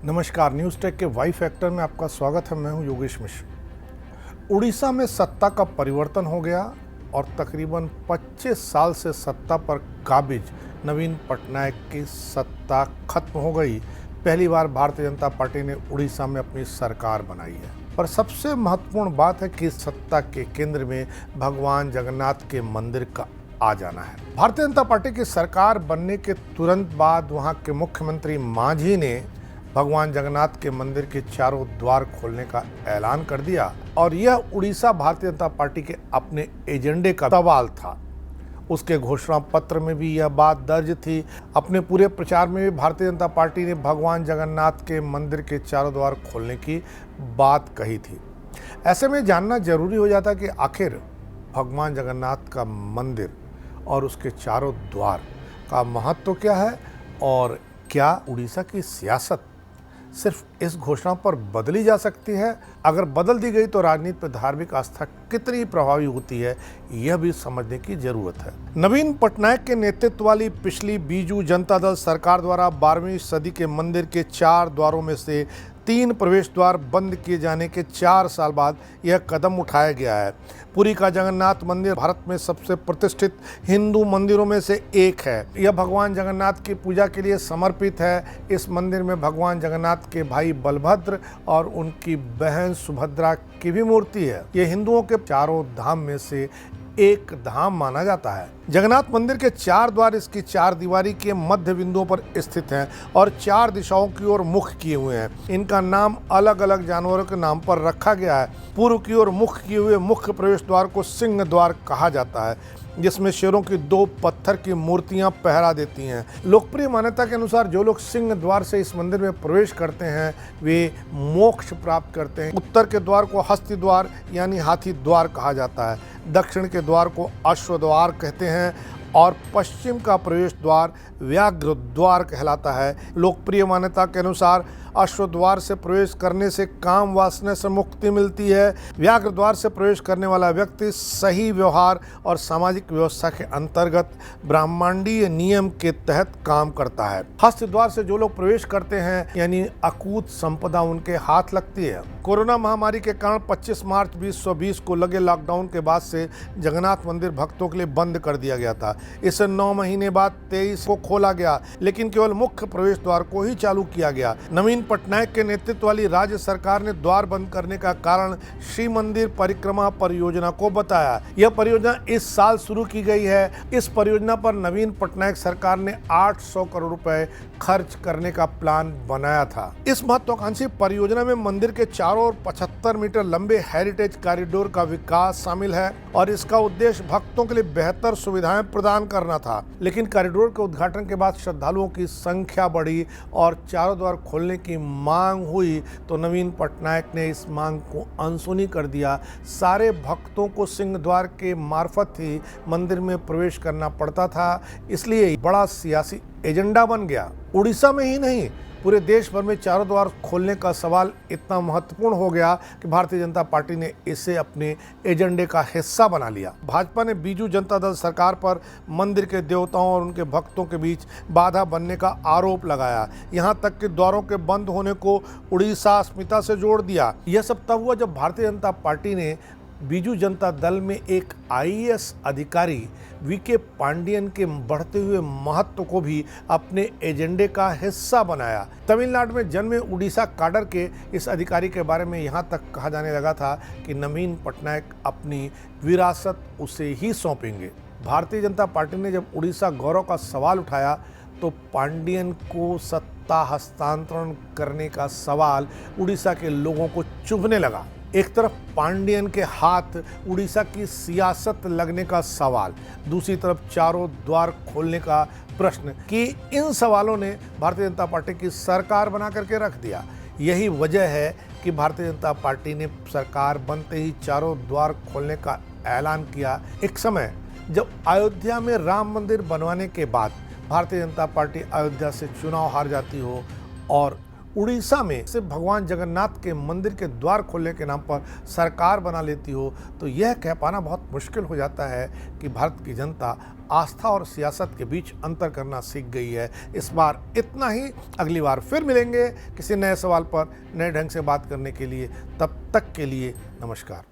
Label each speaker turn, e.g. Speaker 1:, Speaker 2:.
Speaker 1: नमस्कार, news take के Y factor में आपका स्वागत है। मैं हूं योगेश मिश्र। उड़ीसा में सत्ता का परिवर्तन हो गया और तकरीबन 25 साल से सत्ता पर काबिज नवीन पटनायक की सत्ता खत्म हो गई। पहली बार भारतीय जनता पार्टी ने उड़ीसा में अपनी सरकार बनाई है। पर सबसे महत्वपूर्ण बात है कि सत्ता के केंद्र में भगवान जगन्नाथ के मंदिर का आ जाना है। भारतीय जनता पार्टी की सरकार बनने के तुरंत बाद वहां के मुख्यमंत्री मांझी ने भगवान जगन्नाथ के मंदिर के चारों द्वार खोलने का ऐलान कर दिया और यह उड़ीसा भारतीय जनता पार्टी के अपने एजेंडे का सवाल था। उसके घोषणा पत्र में भी यह बात दर्ज थी। अपने पूरे प्रचार में भी भारतीय जनता पार्टी ने भगवान जगन्नाथ के मंदिर के चारों द्वार खोलने की बात कही थी। ऐसे में जानना जरूरी हो जाता कि आखिर भगवान जगन्नाथ का मंदिर और उसके चारों द्वार का महत्व क्या है और क्या उड़ीसा की सियासत सिर्फ इस घोषणा पर बदली जा सकती है। अगर बदल दी गई तो राजनीति पर धार्मिक आस्था कितनी प्रभावी होती है, यह भी समझने की जरूरत है। नवीन पटनायक के नेतृत्व वाली पिछली बीजू जनता दल सरकार द्वारा 12वीं सदी के मंदिर के 4 द्वारों में से 3 प्रवेश द्वार बंद किए जाने के 4 साल बाद यह कदम उठाया गया है। पुरी का जगन्नाथ मंदिर भारत में सबसे प्रतिष्ठित हिंदू मंदिरों में से एक है। यह भगवान जगन्नाथ की पूजा के लिए समर्पित है। इस मंदिर में भगवान जगन्नाथ के भाई बलभद्र और उनकी बहन सुभद्रा की भी मूर्ति है। यह हिंदुओं के चारों धाम में से एक धाम माना जाता है। जगन्नाथ मंदिर के 4 द्वार इसकी 4 दीवारी के मध्य बिंदुओं पर स्थित हैं और 4 दिशाओं की ओर मुख किए हुए हैं। इनका नाम अलग अलग जानवरों के नाम पर रखा गया है। पूर्व की ओर मुख किए हुए मुख्य प्रवेश द्वार को सिंह द्वार कहा जाता है, जिसमें शेरों की 2 पत्थर की मूर्तियां पहरा देती हैं। लोकप्रिय मान्यता के अनुसार जो लोग सिंह द्वार से इस मंदिर में प्रवेश करते हैं वे मोक्ष प्राप्त करते हैं। उत्तर के द्वार को हस्ती द्वार यानी हाथी द्वार कहा जाता है। दक्षिण के द्वार को अश्व द्वार कहते हैं और पश्चिम का प्रवेश द्वार व्याघ्र द्वार कहलाता है। लोकप्रिय मान्यता के अनुसार अश्व द्वार से प्रवेश करने से काम वासना से मुक्ति मिलती है। व्याघ्र द्वार से प्रवेश करने वाला व्यक्ति सही व्यवहार और सामाजिक व्यवस्था के अंतर्गत ब्रह्मांडीय नियम के तहत काम करता है। हस्त द्वार से जो लोग प्रवेश करते हैं यानी अकूत संपदा उनके हाथ लगती है। कोरोना महामारी के कारण 25 मार्च 2020 को लगे लॉकडाउन के बाद से जगन्नाथ मंदिर भक्तों के लिए बंद कर दिया गया था। इसे 9 महीने बाद 23 को खोला गया, लेकिन केवल मुख्य प्रवेश द्वार को ही चालू किया गया। नवीन पटनायक के नेतृत्व वाली राज्य सरकार ने द्वार बंद करने का कारण श्री मंदिर परिक्रमा परियोजना को बताया। यह परियोजना इस साल शुरू की गई है। इस परियोजना पर नवीन पटनायक सरकार ने 800 करोड़ रुपए खर्च करने का प्लान बनाया था। इस महत्वाकांक्षी परियोजना में मंदिर के चारों ओर 75 मीटर लंबे हेरिटेज कॉरिडोर का विकास शामिल है और इसका उद्देश्य भक्तों के लिए बेहतर सुविधाएं प्रदान करना था। लेकिन कॉरिडोर के उद्घाटन के बाद श्रद्धालुओं की संख्या बढ़ी और चारों द्वार खोलने की मांग हुई तो नवीन पटनायक ने इस मांग को अनसुनी कर दिया। सारे भक्तों को सिंह द्वार के मार्फत ही मंदिर में प्रवेश करना पड़ता था, इसलिए बड़ा सियासी एजेंडा बन गया। उड़ीसा में ही नहीं पूरे देश भर में चारों द्वार खोलने का सवाल इतना महत्वपूर्ण हो गया कि भारतीय जनता पार्टी ने इसे अपने एजेंडे का हिस्सा बना लिया। भाजपा ने बीजू जनता दल सरकार पर मंदिर के देवताओं और उनके भक्तों के बीच बाधा बनने का आरोप लगाया। यहां तक कि द्वारों के बंद होने को उड़ीसा अस्मिता से जोड़ दिया। यह सब तब हुआ जब भारतीय जनता पार्टी ने बीजू जनता दल में एक आईएएस अधिकारी वीके पांडियन के बढ़ते हुए महत्व को भी अपने एजेंडे का हिस्सा बनाया। तमिलनाडु में जन्मे उड़ीसा काडर के इस अधिकारी के बारे में यहाँ तक कहा जाने लगा था कि नवीन पटनायक अपनी विरासत उसे ही सौंपेंगे। भारतीय जनता पार्टी ने जब उड़ीसा गौरव का सवाल उठाया तो पांडियन को सत्ता हस्तांतरण करने का सवाल उड़ीसा के लोगों को चुभने लगा। एक तरफ पांडियन के हाथ उड़ीसा की सियासत लगने का सवाल, दूसरी तरफ चारों द्वार खोलने का प्रश्न कि इन सवालों ने भारतीय जनता पार्टी की सरकार बना करके रख दिया। यही वजह है कि भारतीय जनता पार्टी ने सरकार बनते ही चारों द्वार खोलने का ऐलान किया। एक समय जब अयोध्या में राम मंदिर बनवाने के बाद भारतीय जनता पार्टी अयोध्या से चुनाव हार जाती हो और उड़ीसा में सिर्फ भगवान जगन्नाथ के मंदिर के द्वार खोलने के नाम पर सरकार बना लेती हो, तो यह कह पाना बहुत मुश्किल हो जाता है कि भारत की जनता आस्था और सियासत के बीच अंतर करना सीख गई है। इस बार इतना ही, अगली बार फिर मिलेंगे किसी नए सवाल पर नए ढंग से बात करने के लिए। तब तक के लिए नमस्कार।